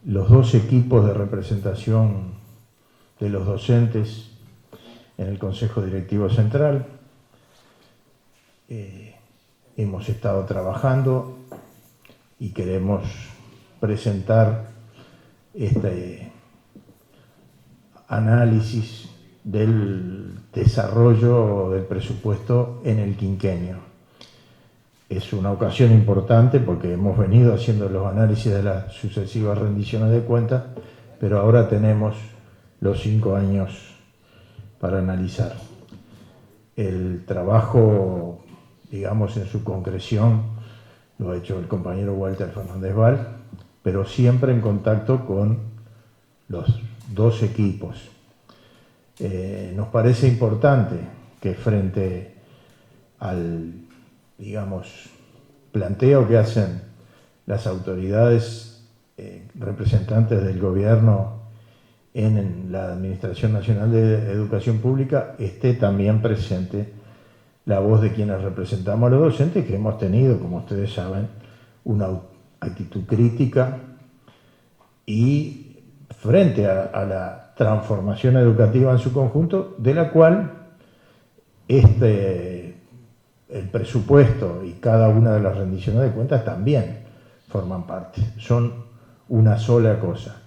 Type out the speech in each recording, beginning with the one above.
los dos equipos de representación de los docentes en el Consejo Directivo Central. Hemos estado trabajando y queremos presentar este análisis del desarrollo del presupuesto en el quinquenio. Es una ocasión importante porque hemos venido haciendo los análisis de las sucesivas rendiciones de cuentas, pero ahora tenemos los 5 años para analizar. El trabajo, digamos, en su concreción, lo ha hecho el compañero Walter Fernández Val, pero siempre en contacto con los dos equipos. Nos parece importante que frente al, digamos, planteo que hacen las autoridades representantes del gobierno en la Administración Nacional de Educación Pública, esté también presente la voz de quienes representamos a los docentes, que hemos tenido, como ustedes saben, una actitud crítica y frente a la transformación educativa en su conjunto, de la cual el presupuesto y cada una de las rendiciones de cuentas también forman parte, son una sola cosa.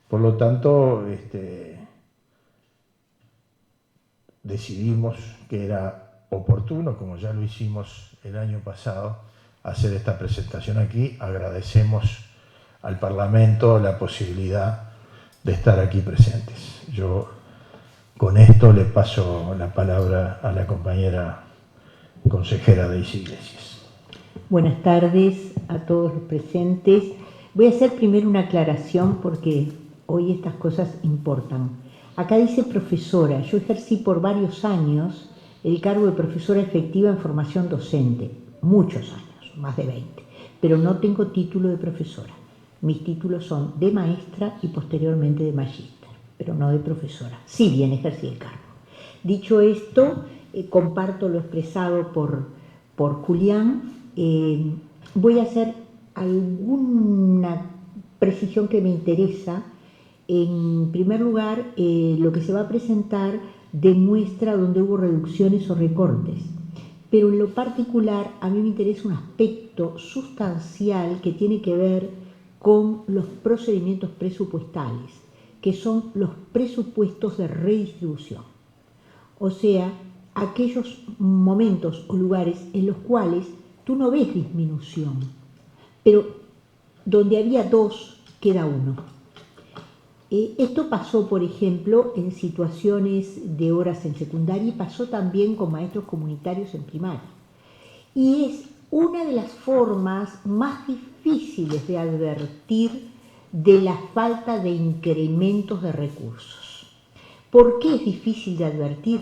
Por lo tanto, decidimos que era oportuno, como ya lo hicimos el año pasado, hacer esta presentación aquí. Agradecemos al Parlamento la posibilidad de estar aquí presentes. Yo con esto le paso la palabra a la compañera consejera Daisy Iglesias. Buenas tardes a todos los presentes. Voy a hacer primero una aclaración porque hoy estas cosas importan. Acá dice profesora. Yo ejercí por varios años el cargo de profesora efectiva en formación docente, muchos años, más de 20, pero no tengo título de profesora. Mis títulos son de maestra y posteriormente de magíster, pero no de profesora. Sí bien ejercí el cargo. Dicho esto, comparto lo expresado por Julián. Voy a hacer alguna precisión que me interesa. En primer lugar, lo que se va a presentar demuestra donde hubo reducciones o recortes, pero en lo particular a mí me interesa un aspecto sustancial que tiene que ver con los procedimientos presupuestales, que son los presupuestos de redistribución, o sea, aquellos momentos o lugares en los cuales tú no ves disminución, pero donde había 2 queda 1. Esto pasó, por ejemplo, en situaciones de horas en secundaria y pasó también con maestros comunitarios en primaria. Y es una de las formas más difíciles de advertir de la falta de incrementos de recursos. ¿Por qué es difícil de advertir?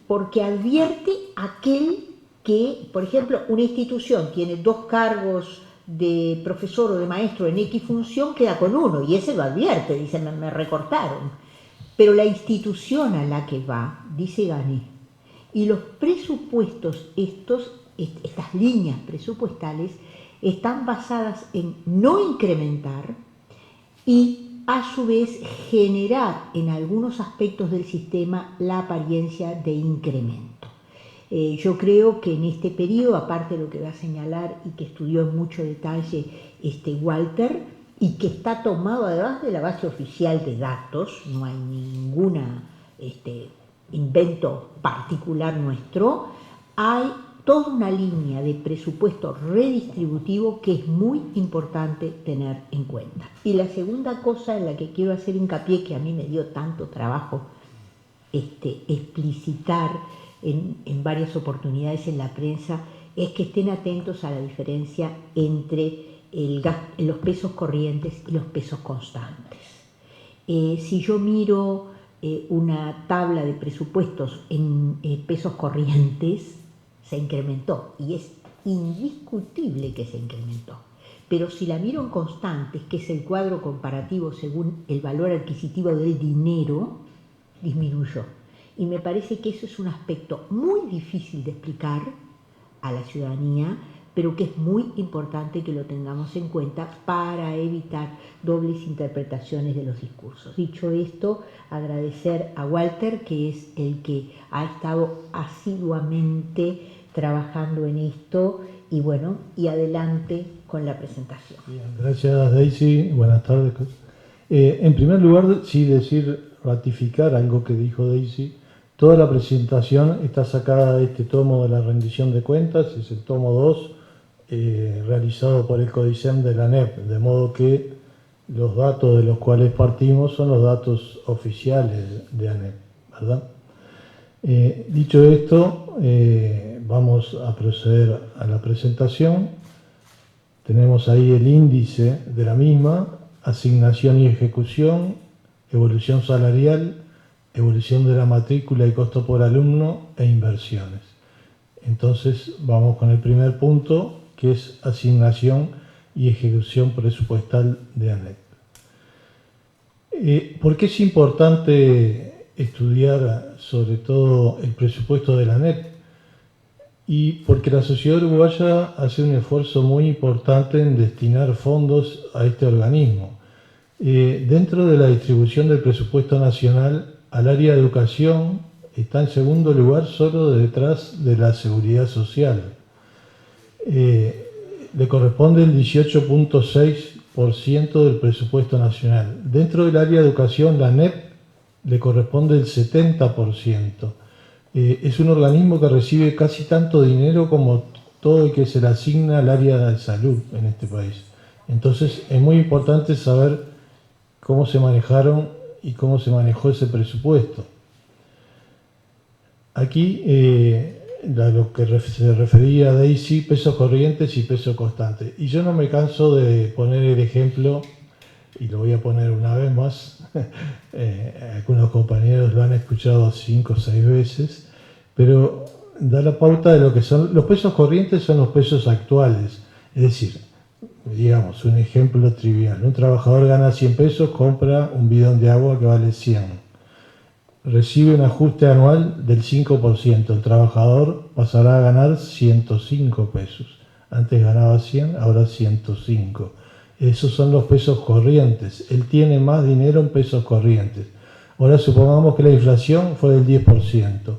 Porque advierte aquel que, por ejemplo, una institución tiene 2 cargos de profesor o de maestro en X función, queda con 1 y ese lo advierte, dice me recortaron. Pero la institución a la que va dice gané. Y los presupuestos, estas líneas presupuestales, están basadas en no incrementar y a su vez generar en algunos aspectos del sistema la apariencia de incremento. Yo creo que en este periodo, aparte de lo que va a señalar y que estudió en mucho detalle Walter, y que está tomado además de la base oficial de datos, no hay ningún invento particular nuestro, hay toda una línea de presupuesto redistributivo que es muy importante tener en cuenta. Y la segunda cosa en la que quiero hacer hincapié, que a mí me dio tanto trabajo explicitar en varias oportunidades en la prensa, es que estén atentos a la diferencia entre los pesos corrientes y los pesos constantes. Si yo miro una tabla de presupuestos en pesos corrientes, se incrementó y es indiscutible que se incrementó. Pero si la miro en constantes, que es el cuadro comparativo según el valor adquisitivo del dinero, disminuyó. Y me parece que eso es un aspecto muy difícil de explicar a la ciudadanía pero que es muy importante que lo tengamos en cuenta para evitar dobles interpretaciones de los discursos. Dicho esto, agradecer a Walter, que es el que ha estado asiduamente trabajando en esto, y bueno, y adelante con la presentación. Bien, gracias Daisy, buenas tardes. En primer lugar, sí ratificar algo que dijo Daisy. Toda la presentación está sacada de este tomo de la rendición de cuentas, es el tomo 2, realizado por el CODICEM de la ANEP, de modo que los datos de los cuales partimos son los datos oficiales de ANEP, ¿verdad? Dicho esto, vamos a proceder a la presentación. Tenemos ahí el índice de la misma, asignación y ejecución, evolución salarial, evolución de la matrícula y costo por alumno e inversiones. Entonces vamos con el primer punto, que es asignación y ejecución presupuestal de ANEP. ¿Por qué es importante estudiar sobre todo el presupuesto de la ANEP? Y porque la sociedad uruguaya hace un esfuerzo muy importante en destinar fondos a este organismo. Dentro de la distribución del presupuesto nacional, al área de educación está en segundo lugar solo detrás de la seguridad social. Le corresponde el 18.6% del presupuesto nacional. Dentro del área de educación, la ANEP le corresponde el 70%. Es un organismo que recibe casi tanto dinero como todo el que se le asigna al área de salud en este país. Entonces es muy importante saber cómo se manejaron y cómo se manejó ese presupuesto. Aquí lo que se refería a Daisy, pesos corrientes y pesos constantes. Y yo no me canso de poner el ejemplo, y lo voy a poner una vez más, algunos compañeros lo han escuchado 5 o 6 veces, pero da la pauta de lo que son los pesos corrientes, son los pesos actuales. Es decir, digamos, un ejemplo trivial, un trabajador gana 100 pesos, compra un bidón de agua que vale 100. Recibe un ajuste anual del 5%, el trabajador pasará a ganar 105 pesos. Antes ganaba 100, ahora 105. Esos son los pesos corrientes. Él tiene más dinero en pesos corrientes. Ahora supongamos que la inflación fue del 10%.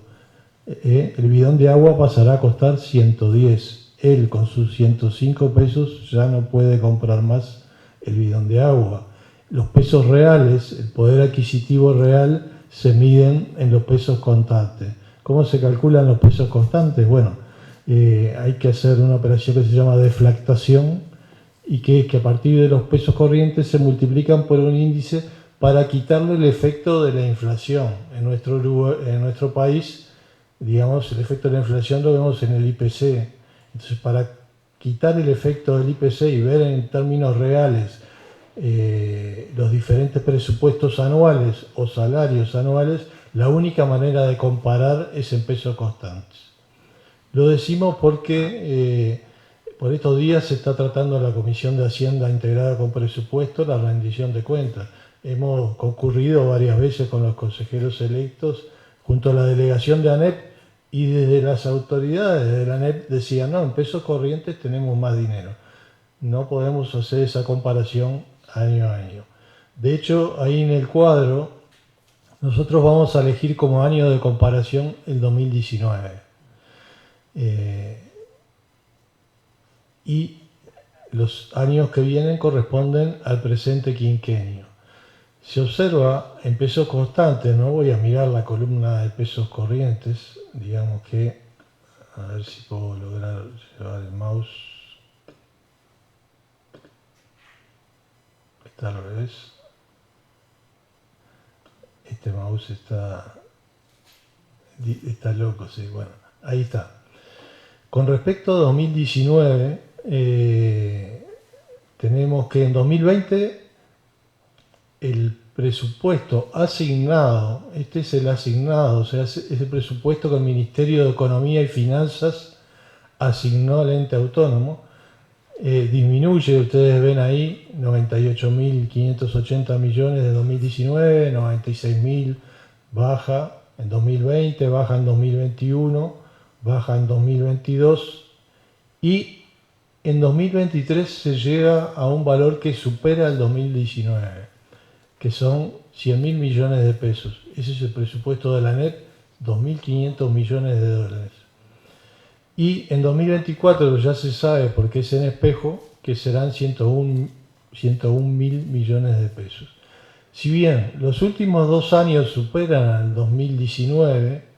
El bidón de agua pasará a costar 110. Él con sus 105 pesos ya no puede comprar más el bidón de agua. Los pesos reales, el poder adquisitivo real, se miden en los pesos constantes. ¿Cómo se calculan los pesos constantes? Bueno, hay que hacer una operación que se llama deflactación, y que es que a partir de los pesos corrientes se multiplican por un índice para quitarle el efecto de la inflación. En nuestro país, digamos, el efecto de la inflación lo vemos en el IPC. Entonces, para quitar el efecto del IPC y ver en términos reales los diferentes presupuestos anuales o salarios anuales, la única manera de comparar es en pesos constantes. Lo decimos porque por estos días se está tratando en la Comisión de Hacienda integrada con presupuesto la rendición de cuentas. Hemos concurrido varias veces con los consejeros electos junto a la delegación de ANEP, y desde las autoridades de la ANEP decían, no, en pesos corrientes tenemos más dinero. No podemos hacer esa comparación año a año. De hecho, ahí en el cuadro, nosotros vamos a elegir como año de comparación el 2019. Y los años que vienen corresponden al presente quinquenio. Se observa en pesos constantes, no voy a mirar la columna de pesos corrientes, digamos que, a ver si puedo lograr llevar el mouse. Está al revés. Este mouse está loco, sí, bueno, ahí está. Con respecto a 2019, tenemos que en 2020 el presupuesto asignado, este es el asignado, o sea, es el presupuesto que el Ministerio de Economía y Finanzas asignó al ente autónomo, disminuye, ustedes ven ahí, 98.580 millones de 2019, 96.000 baja en 2020, baja en 2021, baja en 2022, y en 2023 se llega a un valor que supera el 2019, que son 100.000 millones de pesos. Ese es el presupuesto de la ANEP, 2.500 millones de dólares. Y en 2024 ya se sabe, porque es en espejo, que serán 101.000 millones de pesos. Si bien los últimos 2 años superan al 2019,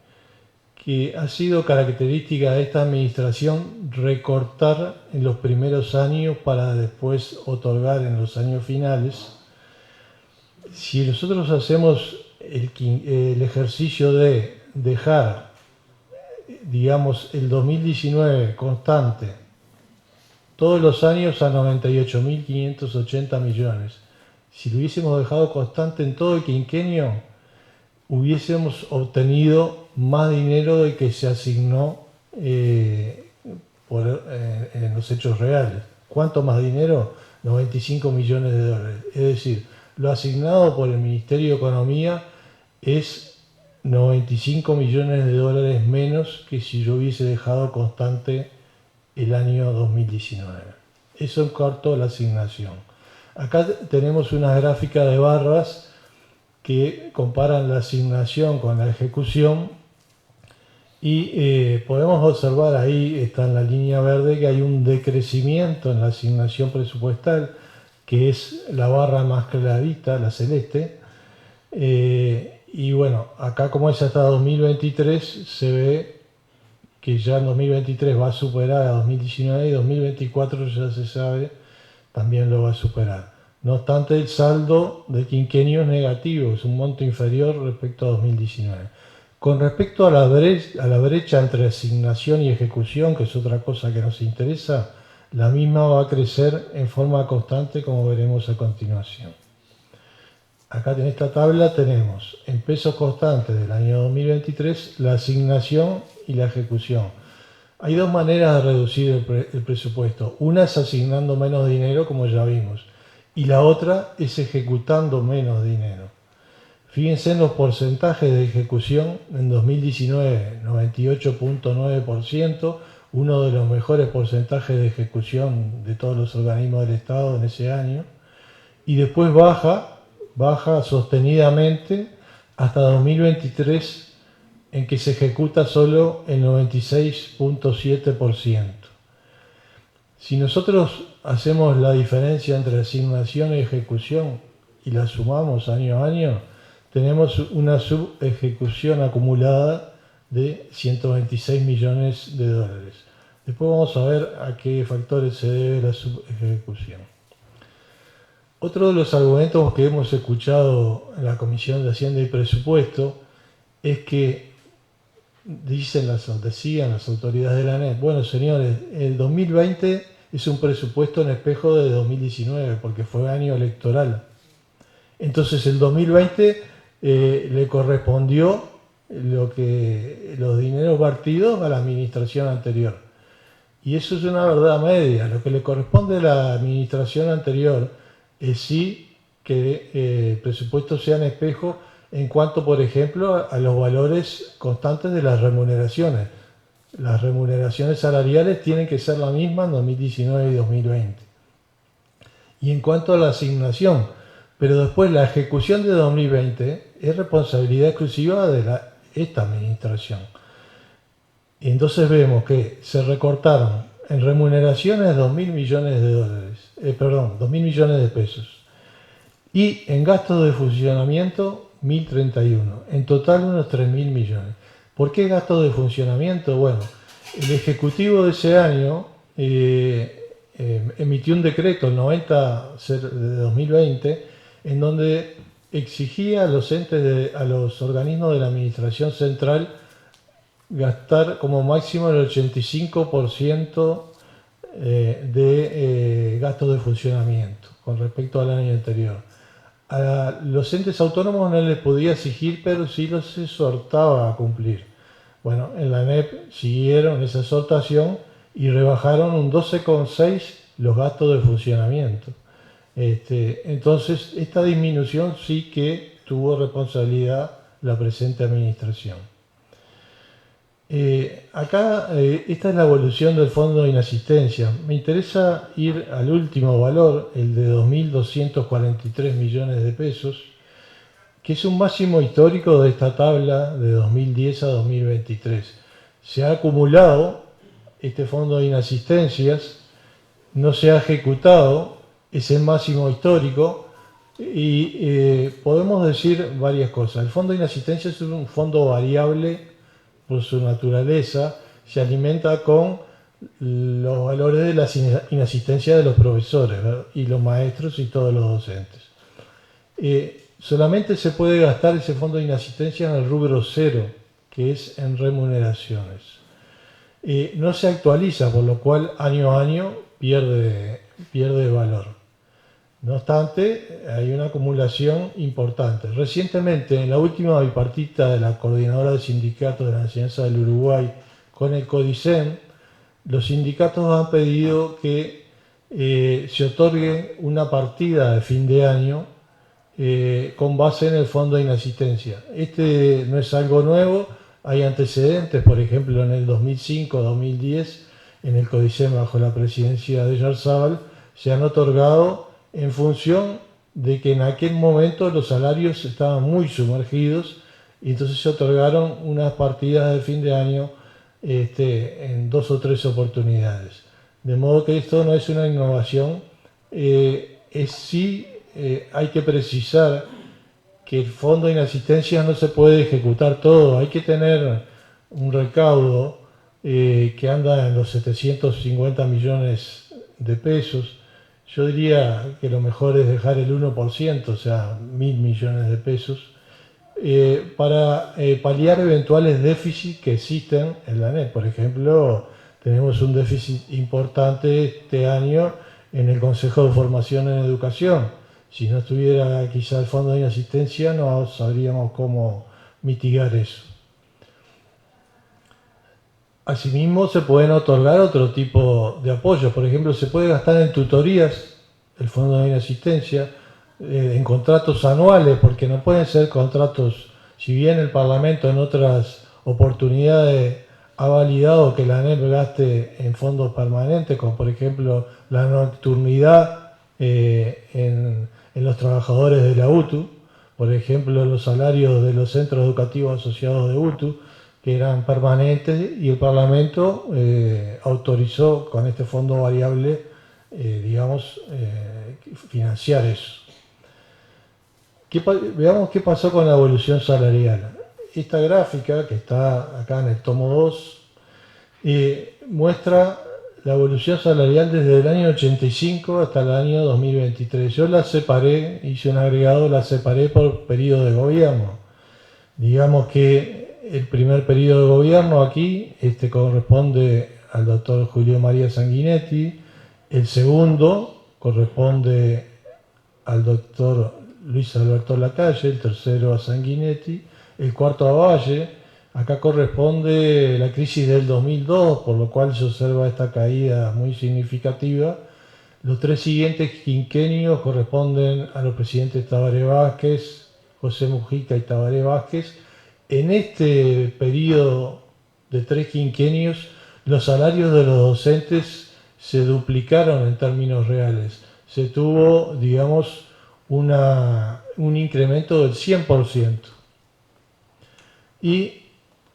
que ha sido característica de esta administración recortar en los primeros años para después otorgar en los años finales, si nosotros hacemos el ejercicio de dejar, digamos, el 2019 constante, todos los años a 98.580 millones, si lo hubiésemos dejado constante en todo el quinquenio, hubiésemos obtenido más dinero del que se asignó en los hechos reales. ¿Cuánto más dinero? 95 millones de dólares. Es decir, lo asignado por el Ministerio de Economía es 95 millones de dólares menos que si yo hubiese dejado constante el año 2019. Eso en corto la asignación. Acá tenemos una gráfica de barras que comparan la asignación con la ejecución y podemos observar, ahí está en la línea verde, que hay un decrecimiento en la asignación presupuestal, que es la barra más clarita, la celeste. Y bueno, acá como es hasta 2023, se ve que ya en 2023 va a superar a 2019 y 2024 ya se sabe, también lo va a superar. No obstante, el saldo del quinquenio es negativo, es un monto inferior respecto a 2019. Con respecto a la brecha entre asignación y ejecución, que es otra cosa que nos interesa, la misma va a crecer en forma constante, como veremos a continuación. Acá en esta tabla tenemos en pesos constantes del año 2023 la asignación y la ejecución. Hay 2 maneras de reducir el presupuesto. Una es asignando menos dinero, como ya vimos, y la otra es ejecutando menos dinero. Fíjense en los porcentajes de ejecución. En 2019, 98.9%, uno de los mejores porcentajes de ejecución de todos los organismos del Estado en ese año, y después baja sostenidamente hasta 2023, en que se ejecuta solo el 96.7%. Si nosotros hacemos la diferencia entre asignación y ejecución y la sumamos año a año, tenemos una subejecución acumulada de 126 millones de dólares. Después vamos a ver a qué factores se debe la subejecución. Otro de los argumentos que hemos escuchado en la Comisión de Hacienda y Presupuesto es que decían las autoridades de la ANEP, bueno señores, el 2020 es un presupuesto en espejo de 2019 porque fue año electoral. Entonces el 2020 le correspondió los dineros partidos a la administración anterior. Y eso es una verdad media. Lo que le corresponde a la administración anterior es sí que el presupuesto sea en espejo en cuanto, por ejemplo, a los valores constantes de las remuneraciones. Las remuneraciones salariales tienen que ser la misma en 2019 y 2020. Y en cuanto a la asignación, pero después la ejecución de 2020 es responsabilidad exclusiva de esta administración. Y entonces vemos que se recortaron en remuneraciones 2.000 millones de dólares, 2.000 millones de pesos. Y en gastos de funcionamiento 1.031, en total unos 3.000 millones. ¿Por qué gastos de funcionamiento? Bueno, el Ejecutivo de ese año emitió un decreto, el 90 de 2020, en donde exigía a los organismos de la Administración Central gastar como máximo el 85% de gastos de funcionamiento con respecto al año anterior. A los entes autónomos no les podía exigir, pero sí los exhortaba a cumplir. Bueno, en la ANEP siguieron esa exhortación y rebajaron un 12,6% los gastos de funcionamiento. Entonces, esta disminución sí que tuvo responsabilidad la presente administración. Esta es la evolución del fondo de inasistencia. Me interesa ir al último valor, el de 2.243 millones de pesos, que es un máximo histórico de esta tabla de 2010 a 2023. Se ha acumulado este fondo de inasistencias, no se ha ejecutado, es el máximo histórico y podemos decir varias cosas. El fondo de inasistencia es un fondo variable por su naturaleza, se alimenta con los valores de la inasistencia de los profesores, ¿verdad? Y los maestros y todos los docentes. Solamente se puede gastar ese fondo de inasistencia en el rubro 0, que es en remuneraciones. No se actualiza, por lo cual año a año pierde valor. No obstante, hay una acumulación importante. Recientemente, en la última bipartita de la Coordinadora de Sindicatos de la Enseñanza del Uruguay con el CODICEN, los sindicatos han pedido que se otorgue una partida de fin de año con base en el fondo de inasistencia. Este no es algo nuevo, hay antecedentes, por ejemplo en el 2005-2010, en el CODICEN bajo la presidencia de Yarzábal, se han otorgado en función de que en aquel momento los salarios estaban muy sumergidos y entonces se otorgaron unas partidas de fin de año en 2 o 3 oportunidades. De modo que esto no es una innovación, hay que precisar que el fondo de inasistencia no se puede ejecutar todo, hay que tener un recaudo que anda en los 750 millones de pesos. Yo diría que lo mejor es dejar el 1%, o sea, 1.000 millones de pesos, para paliar eventuales déficits que existen en la ANEP. Por ejemplo, tenemos un déficit importante este año en el Consejo de Formación en Educación. Si no estuviera quizá el fondo de inasistencia, no sabríamos cómo mitigar eso. Asimismo, se pueden otorgar otro tipo de apoyos. Por ejemplo, se puede gastar en tutorías el fondo de inasistencia, en contratos anuales, porque no pueden ser contratos, si bien el Parlamento en otras oportunidades ha validado que la ANEP gaste en fondos permanentes, como por ejemplo la nocturnidad en los trabajadores de la UTU, por ejemplo los salarios de los centros educativos asociados de UTU, que eran permanentes, y el Parlamento autorizó con este fondo variable, financiar eso. Veamos qué pasó con la evolución salarial. Esta gráfica, que está acá en el tomo 2, muestra la evolución salarial desde el año 85 hasta el año 2023. Yo la separé, hice un agregado, la separé por periodo de gobierno. Digamos que el primer periodo de gobierno aquí corresponde al doctor Julio María Sanguinetti, el segundo corresponde al doctor Luis Alberto Lacalle, el tercero a Sanguinetti, el cuarto a Valle. Acá corresponde la crisis del 2002, por lo cual se observa esta caída muy significativa. Los 3 siguientes quinquenios corresponden a los presidentes Tabaré Vázquez, José Mujica y Tabaré Vázquez. En este periodo de 3 quinquenios, los salarios de los docentes se duplicaron en términos reales. Se tuvo, digamos, un incremento del 100%. Y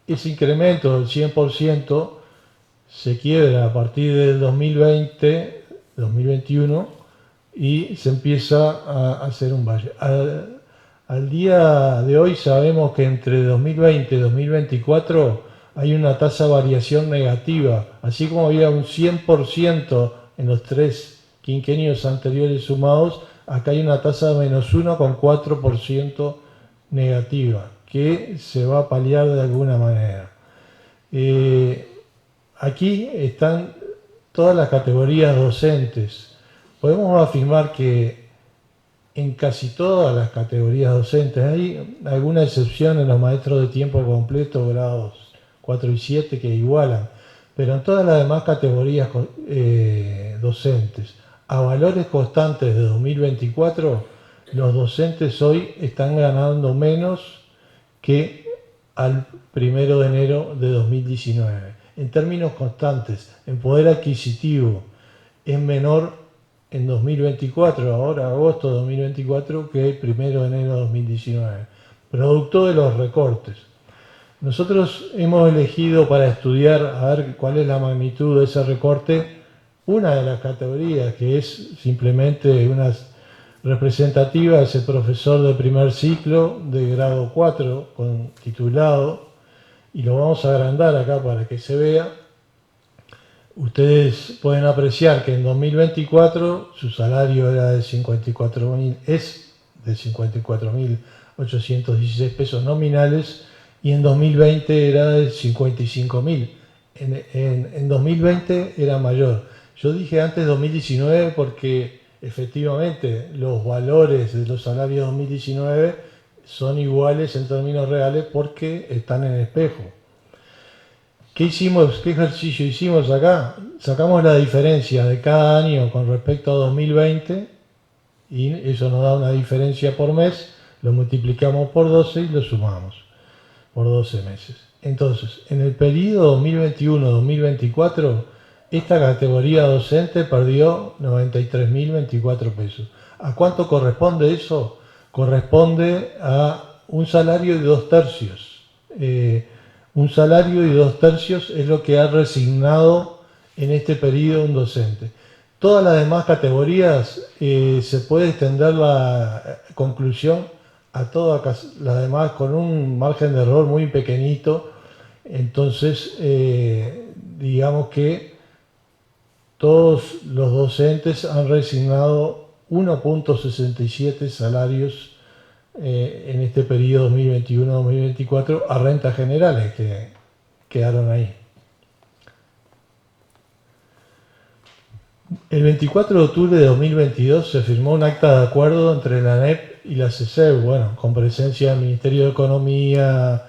ese incremento del 100% se quiebra a partir del 2020-2021 y se empieza a hacer un valle. Al día de hoy sabemos que entre 2020 y 2024 hay una tasa de variación negativa, así como había un 100% en los 3 quinquenios anteriores sumados, acá hay una tasa de menos 1,4% negativa, que se va a paliar de alguna manera. Aquí están todas las categorías docentes. Podemos afirmar que en casi todas las categorías docentes, hay alguna excepción en los maestros de tiempo completo, grados 4 y 7, que igualan, pero en todas las demás categorías docentes, a valores constantes de 2024, los docentes hoy están ganando menos que al 1 de enero de 2019. En términos constantes, en poder adquisitivo, es menor en 2024, ahora agosto de 2024, que el 1 de enero de 2019, producto de los recortes. Nosotros hemos elegido para estudiar, a ver cuál es la magnitud de ese recorte, una de las categorías que es simplemente una representativa, es el profesor de primer ciclo de grado 4 con titulado, y lo vamos a agrandar acá para que se vea. Ustedes pueden apreciar que en 2024 su salario era de 54.000, es de 54.816 pesos nominales, y en 2020 era de 55.000. En 2020 era mayor. Yo dije antes 2019 porque efectivamente los valores de los salarios 2019 son iguales en términos reales porque están en espejo. ¿Qué hicimos? ¿Qué ejercicio hicimos acá? Sacamos la diferencia de cada año con respecto a 2020 y eso nos da una diferencia por mes, lo multiplicamos por 12 y lo sumamos por 12 meses. Entonces, en el periodo 2021-2024, esta categoría docente perdió 93.024 pesos. ¿A cuánto corresponde eso? Corresponde a un salario de 2/3. Un salario y 2/3 es lo que ha resignado en este periodo un docente. Todas las demás categorías se puede extender la conclusión a todas las demás con un margen de error muy pequeñito. Entonces, digamos que todos los docentes han resignado 1.67 salarios en este periodo 2021-2024 a rentas generales que quedaron ahí. El 24 de octubre de 2022 se firmó un acta de acuerdo entre la ANEP y la CESEU, bueno, con presencia del Ministerio de Economía,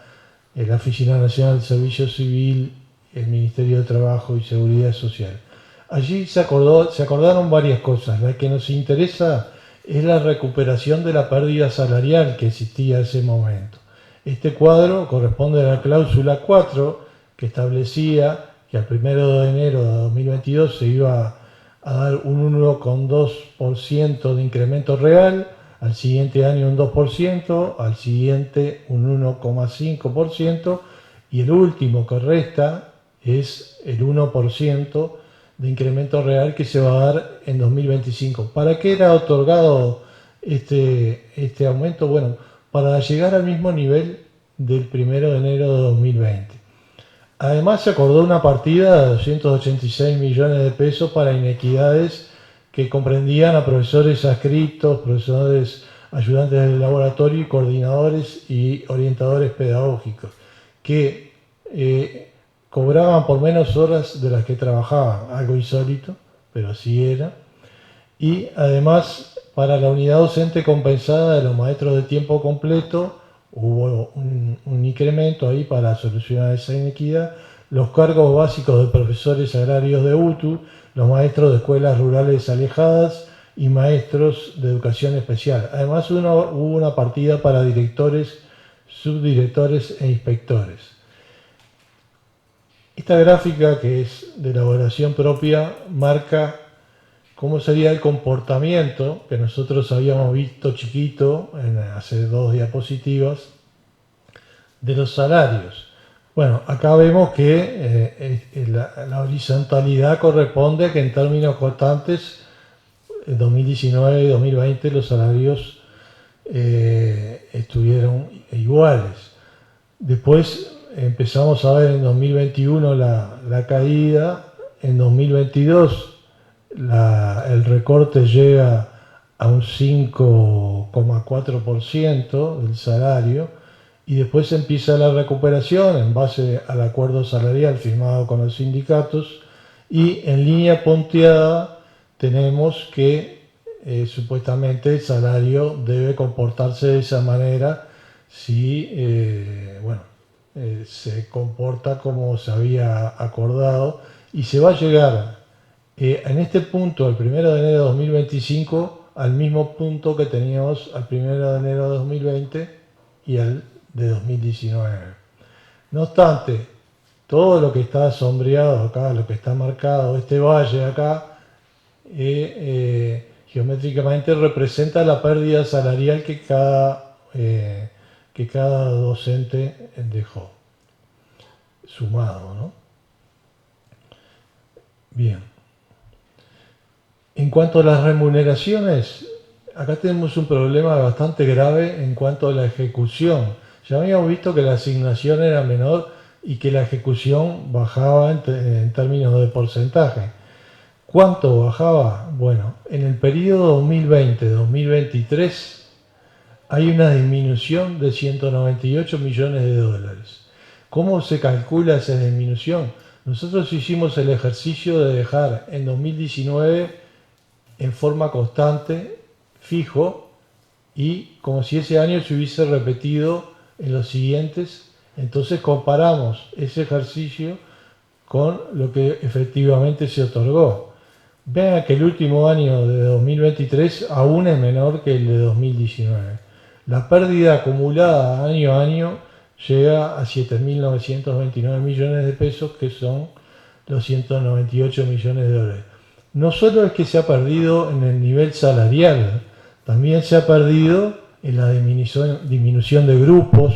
la Oficina Nacional de Servicio Civil, el Ministerio de Trabajo y Seguridad Social. Allí se acordaron varias cosas. La que nos interesa es la recuperación de la pérdida salarial que existía en ese momento. Este cuadro corresponde a la cláusula 4, que establecía que al 1 de enero de 2022 se iba a dar un 1,2% de incremento real, al siguiente año un 2%, al siguiente un 1,5%, y el último que resta es el 1% de incremento real que se va a dar en 2025. ¿Para qué era otorgado este aumento? Bueno, para llegar al mismo nivel del 1 de enero de 2020. Además se acordó una partida de 286 millones de pesos para inequidades que comprendían a profesores adscritos, profesores ayudantes del laboratorio y coordinadores y orientadores pedagógicos, que cobraban por menos horas de las que trabajaban, algo insólito, pero así era. Y además, para la unidad docente compensada de los maestros de tiempo completo, hubo un incremento ahí para solucionar esa inequidad. Los cargos básicos de profesores agrarios de UTU, los maestros de escuelas rurales alejadas y maestros de educación especial. Además, hubo una partida para directores, subdirectores e inspectores. Esta gráfica, que es de elaboración propia, marca cómo sería el comportamiento que nosotros habíamos visto chiquito hace 2 diapositivas de los salarios. Bueno, acá vemos que la horizontalidad corresponde a que en términos constantes en 2019 y 2020 los salarios estuvieron iguales. Después empezamos a ver en 2021 la caída, en 2022 el recorte llega a un 5,4% del salario y después empieza la recuperación en base al acuerdo salarial firmado con los sindicatos y en línea punteada tenemos que supuestamente el salario debe comportarse de esa manera si se comporta como se había acordado y se va a llegar en este punto, al 1 de enero de 2025, al mismo punto que teníamos al 1 de enero de 2020 y al de 2019. No obstante, todo lo que está sombreado acá, lo que está marcado, este valle acá, geométricamente representa la pérdida salarial que cada docente dejó, sumado, ¿no? Bien. En cuanto a las remuneraciones, acá tenemos un problema bastante grave en cuanto a la ejecución. Ya habíamos visto que la asignación era menor y que la ejecución bajaba en términos de porcentaje. ¿Cuánto bajaba? Bueno, en el periodo 2020-2023 hay una disminución de 198 millones de dólares. ¿Cómo se calcula esa disminución? Nosotros hicimos el ejercicio de dejar en 2019 en forma constante, fijo, y como si ese año se hubiese repetido en los siguientes. Entonces comparamos ese ejercicio con lo que efectivamente se otorgó. Vean que el último año de 2023 aún es menor que el de 2019. La pérdida acumulada año a año llega a 7.929 millones de pesos, que son los 198 millones de dólares. No solo es que se ha perdido en el nivel salarial, también se ha perdido en la disminución de grupos,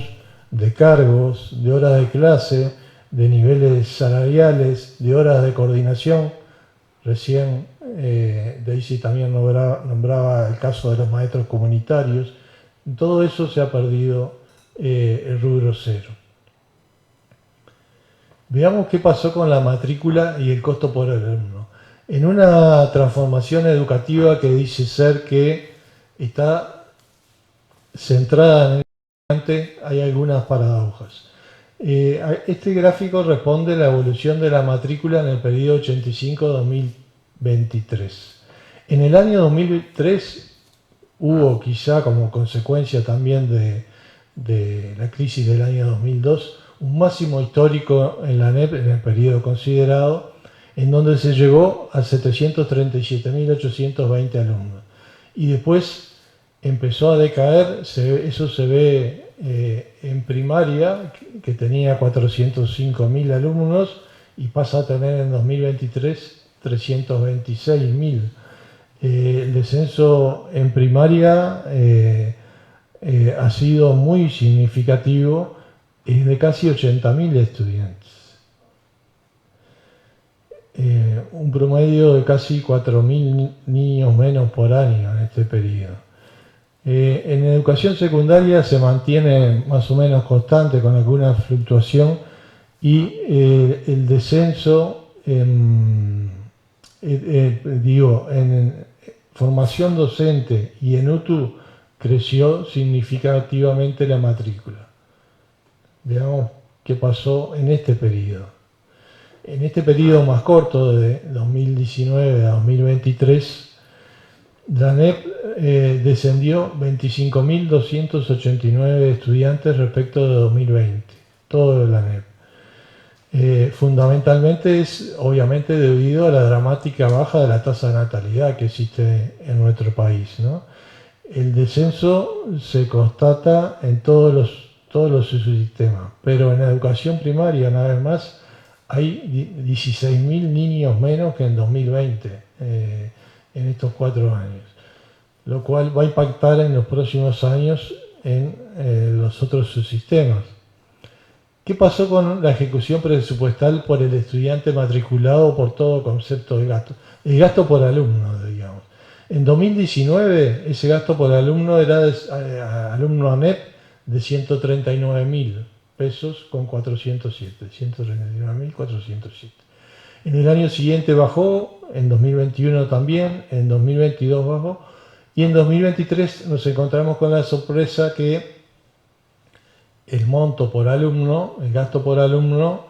de cargos, de horas de clase, de niveles salariales, de horas de coordinación. Recién Daisy también nombraba el caso de los maestros comunitarios. En todo eso se ha perdido el rubro cero. Veamos qué pasó con la matrícula y el costo por alumno. En una transformación educativa que dice ser que está centrada en el estudiante, hay algunas paradojas. Este gráfico responde a la evolución de la matrícula en el periodo 85-2023. En el año 2003 hubo, quizá como consecuencia también de la crisis del año 2002, un máximo histórico en la ANEP en el periodo considerado, en donde se llegó a 737.820 alumnos. Y después empezó a decaer, eso se ve en primaria, que tenía 405.000 alumnos, y pasa a tener en 2023 326.000. El descenso en primaria ha sido muy significativo, es de casi 80.000 estudiantes. Un promedio de casi 4.000 niños menos por año en este periodo. En educación secundaria se mantiene más o menos constante con alguna fluctuación y el descenso en formación docente y en UTU creció significativamente la matrícula. Veamos qué pasó en este periodo. En este periodo más corto, de 2019 a 2023, la ANEP descendió 25.289 estudiantes respecto de 2020, todo la ANEP. Fundamentalmente es obviamente debido a la dramática baja de la tasa de natalidad que existe en nuestro país, ¿no? El descenso se constata en todos los subsistemas, pero en educación primaria, una vez más, hay 16.000 niños menos que en 2020, en estos 4 años, lo cual va a impactar en los próximos años en los otros subsistemas. ¿Qué pasó con la ejecución presupuestal por el estudiante matriculado por todo concepto de gasto? El gasto por alumno, digamos. En 2019 ese gasto por alumno era alumno ANEP de 139.000 pesos con 407, 139.407. En el año siguiente bajó, en 2021 también, en 2022 bajó, y en 2023 nos encontramos con la sorpresa que el monto por alumno, el gasto por alumno,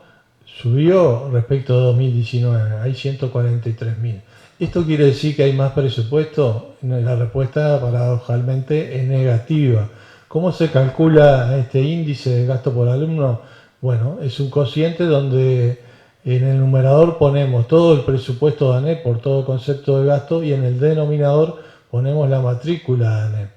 subió respecto a 2019, hay 143.000. ¿Esto quiere decir que hay más presupuesto? La respuesta paradojalmente es negativa. ¿Cómo se calcula este índice de gasto por alumno? Bueno, es un cociente donde en el numerador ponemos todo el presupuesto de ANEP por todo concepto de gasto y en el denominador ponemos la matrícula de ANEP.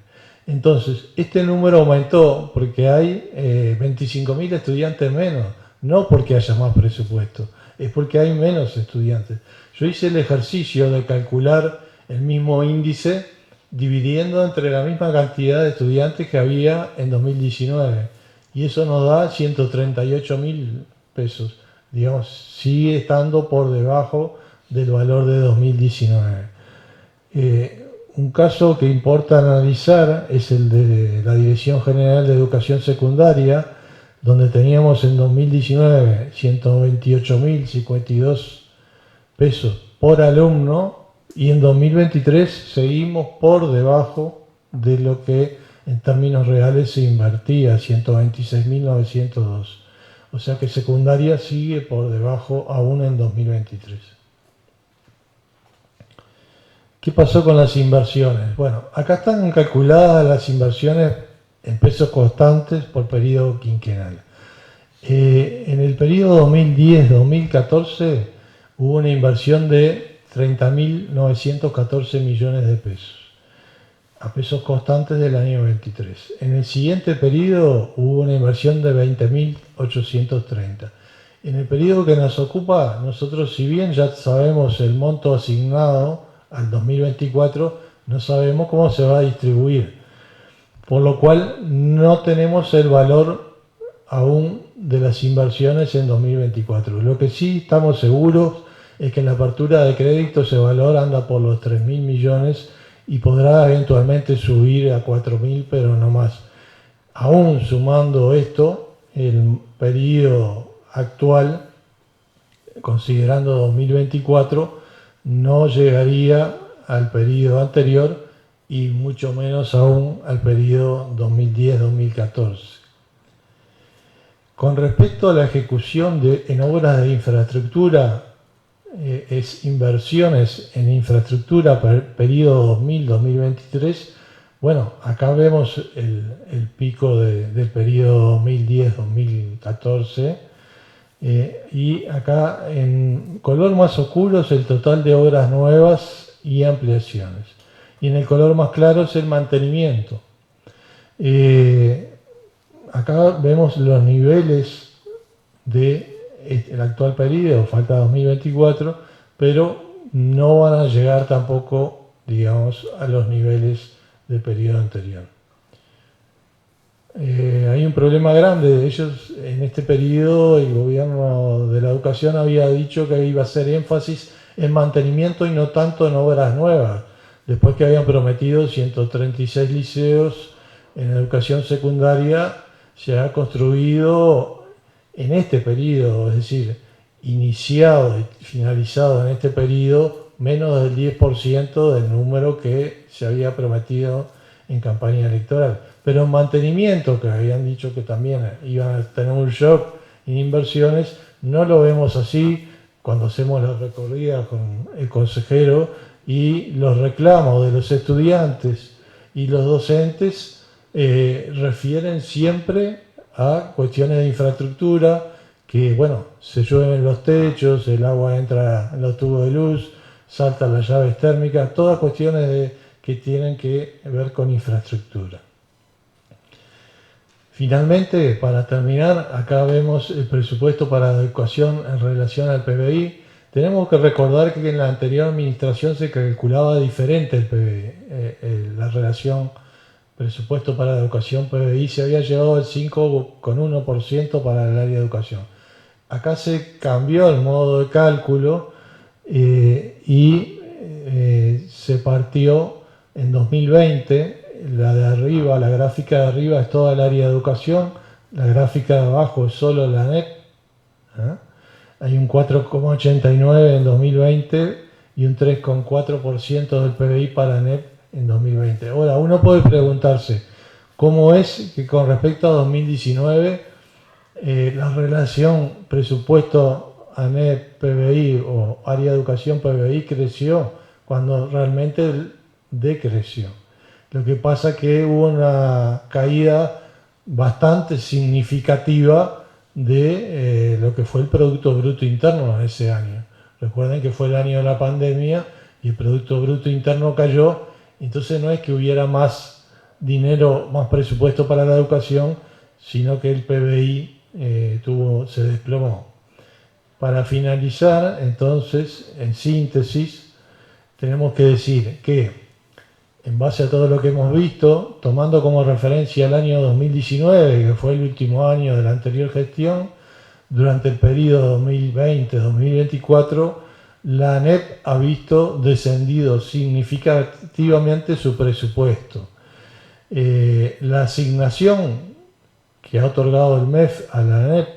Entonces, este número aumentó porque hay 25.000 estudiantes menos. no porque haya más presupuesto, es porque hay menos estudiantes. Yo hice el ejercicio de calcular el mismo índice dividiendo entre la misma cantidad de estudiantes que había en 2019 y eso nos da 138.000 pesos. Digamos, sigue estando por debajo del valor de 2019. Un caso que importa analizar es el de la Dirección General de Educación Secundaria, donde teníamos en 2019 128.052 pesos por alumno y en 2023 seguimos por debajo de lo que en términos reales se invertía, 126.902. O sea que secundaria sigue por debajo aún en 2023. ¿Qué pasó con las inversiones? Bueno, acá están calculadas las inversiones en pesos constantes por periodo quinquenal. En el periodo 2010-2014 hubo una inversión de 30.914 millones de pesos, a pesos constantes del año 23. En el siguiente periodo hubo una inversión de 20.830. En el periodo que nos ocupa, nosotros si bien ya sabemos el monto asignado al 2024, no sabemos cómo se va a distribuir, por lo cual no tenemos el valor aún de las inversiones en 2024. Lo que sí estamos seguros es que en la apertura de crédito ese valor anda por los 3.000 millones y podrá eventualmente subir a 4.000, pero no más. Aún sumando esto, el periodo actual, considerando 2024, no llegaría al periodo anterior y mucho menos aún al periodo 2010-2014. Con respecto a la ejecución en obras de infraestructura, es inversiones en infraestructura para el periodo 2000-2023. Bueno, acá vemos el pico del periodo 2010-2014 y acá en color más oscuro es el total de obras nuevas y ampliaciones y en el color más claro es el mantenimiento. Acá vemos los niveles del actual periodo, falta 2024, pero no van a llegar tampoco, digamos, a los niveles del periodo anterior. Hay un problema grande. Ellos, en este periodo, el gobierno de la educación había dicho que iba a hacer énfasis en mantenimiento y no tanto en obras nuevas, después que habían prometido 136 liceos en educación secundaria. Se ha construido en este periodo, es decir, iniciado y finalizado en este periodo, menos del 10% del número que se había prometido en campaña electoral. Pero en mantenimiento, que habían dicho que también iban a tener un shock en inversiones, no lo vemos así. Cuando hacemos la recorrida con el consejero y los reclamos de los estudiantes y los docentes, refieren siempre a cuestiones de infraestructura, que bueno, se llueven los techos, el agua entra en los tubos de luz, saltan las llaves térmicas, todas cuestiones que tienen que ver con infraestructura. Finalmente, para terminar, acá vemos el presupuesto para la educación en relación al PBI. Tenemos que recordar que en la anterior administración se calculaba diferente el PBI, la relación presupuesto para la educación PBI se había llevado al 5,1% para el área de educación. Acá se cambió el modo de cálculo y se partió en 2020, la de arriba, la gráfica de arriba es toda el área de educación, la gráfica de abajo es solo la ANEP. Hay un 4,89 en 2020 y un 3,4% del PBI para ANEP en 2020. Ahora, uno puede preguntarse, ¿cómo es que con respecto a 2019 la relación presupuesto ANEP-PBI o área de educación PBI creció cuando realmente decreció? Lo que pasa es que hubo una caída bastante significativa de lo que fue el Producto Bruto Interno en ese año. Recuerden que fue el año de la pandemia y el Producto Bruto Interno cayó. Entonces no es que hubiera más dinero, más presupuesto para la educación, sino que el PBI se desplomó. Para finalizar, entonces, en síntesis, tenemos que decir que, en base a todo lo que hemos visto, tomando como referencia el año 2019, que fue el último año de la anterior gestión, durante el periodo 2020-2024, la ANEP ha visto descendido significativamente su presupuesto. La asignación que ha otorgado el MEF a la ANEP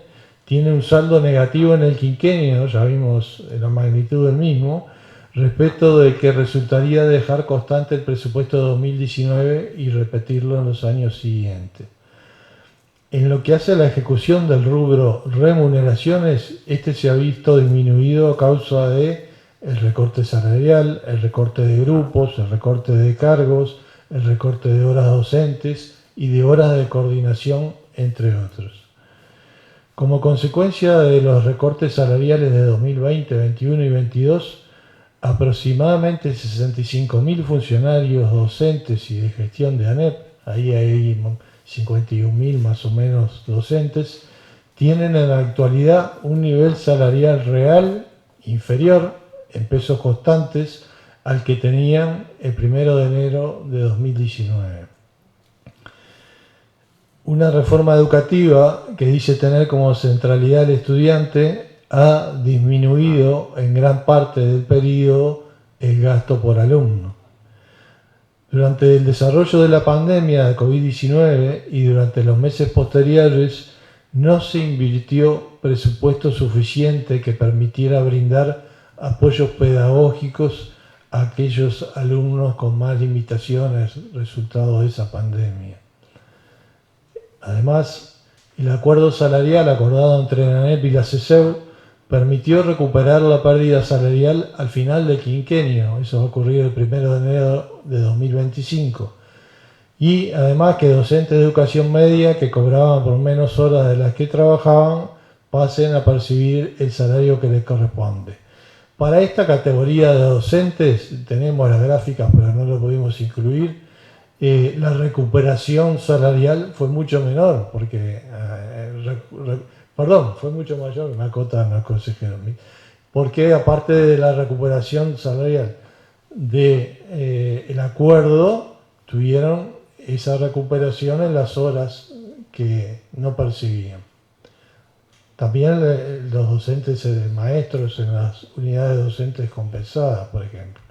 tiene un saldo negativo en el quinquenio, ya vimos la magnitud del mismo, respecto de que resultaría dejar constante el presupuesto de 2019 y repetirlo en los años siguientes. En lo que hace a la ejecución del rubro remuneraciones, este se ha visto disminuido a causa de el recorte salarial, el recorte de grupos, el recorte de cargos, el recorte de horas docentes y de horas de coordinación, entre otros. Como consecuencia de los recortes salariales de 2020, 2021 y 2022, aproximadamente 65.000 funcionarios docentes y de gestión de ANEP, ahí hay 51.000 más o menos docentes, tienen en la actualidad un nivel salarial real inferior en pesos constantes al que tenían el 1 de enero de 2019. Una reforma educativa que dice tener como centralidad al estudiante ha disminuido en gran parte del periodo el gasto por alumno. Durante el desarrollo de la pandemia de COVID-19 y durante los meses posteriores no se invirtió presupuesto suficiente que permitiera brindar apoyos pedagógicos a aquellos alumnos con más limitaciones resultado de esa pandemia. Además, el acuerdo salarial acordado entre la ANEP y la CESEU permitió recuperar la pérdida salarial al final del quinquenio, eso va a ocurrir el 1 de enero de 2025, y además que docentes de educación media que cobraban por menos horas de las que trabajaban pasen a percibir el salario que les corresponde. Para esta categoría de docentes, tenemos las gráficas pero no lo pudimos incluir, la recuperación salarial fue mucho menor, porque, fue mucho mayor, una cota no consejero, porque aparte de la recuperación salarial del acuerdo, tuvieron esa recuperación en las horas que no percibían. También los docentes maestros en las unidades docentes compensadas, por ejemplo.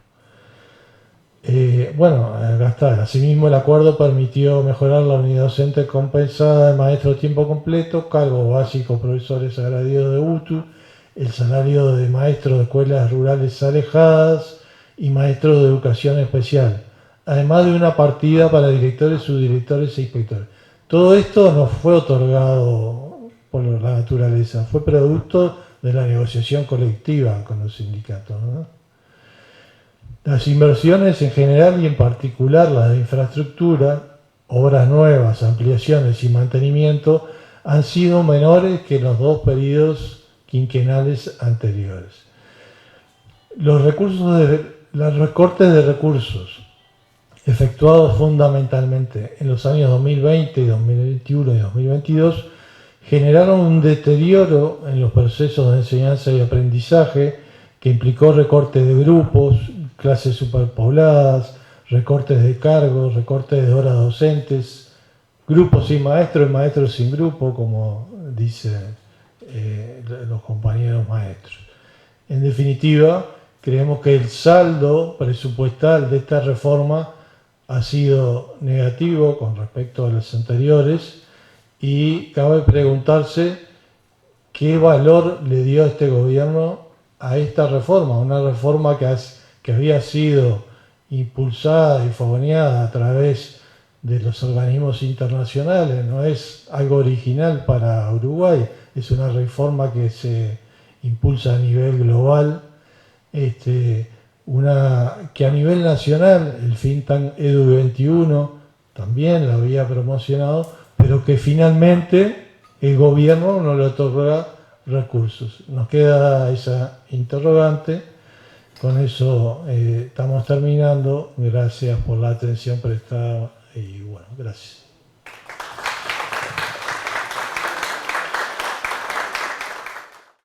Acá está. Asimismo, el acuerdo permitió mejorar la unidad docente compensada de maestros de tiempo completo, cargo básico, profesores agredidos de UTU, el salario de maestros de escuelas rurales alejadas y maestros de educación especial, además de una partida para directores, subdirectores e inspectores. Todo esto no fue otorgado por la naturaleza, fue producto de la negociación colectiva con los sindicatos, ¿no? Las inversiones en general y en particular las de infraestructura, obras nuevas, ampliaciones y mantenimiento han sido menores que en los dos periodos quinquenales anteriores. Los recortes de recursos efectuados fundamentalmente en los años 2020, 2021 y 2022 generaron un deterioro en los procesos de enseñanza y aprendizaje que implicó recortes de grupos, clases superpobladas, recortes de cargos, recortes de horas docentes, grupos sin maestros y maestros sin grupo, como dicen los compañeros maestros. En definitiva, creemos que el saldo presupuestal de esta reforma ha sido negativo con respecto a las anteriores y cabe preguntarse qué valor le dio este gobierno a esta reforma, una reforma que había sido impulsada y fogoneada a través de los organismos internacionales, no es algo original para Uruguay, es una reforma que se impulsa a nivel global, que a nivel nacional el think tank Edu21 también la había promocionado, pero que finalmente el gobierno no le otorga recursos. Nos queda esa interrogante. Con eso estamos terminando. Gracias por la atención prestada y bueno, gracias.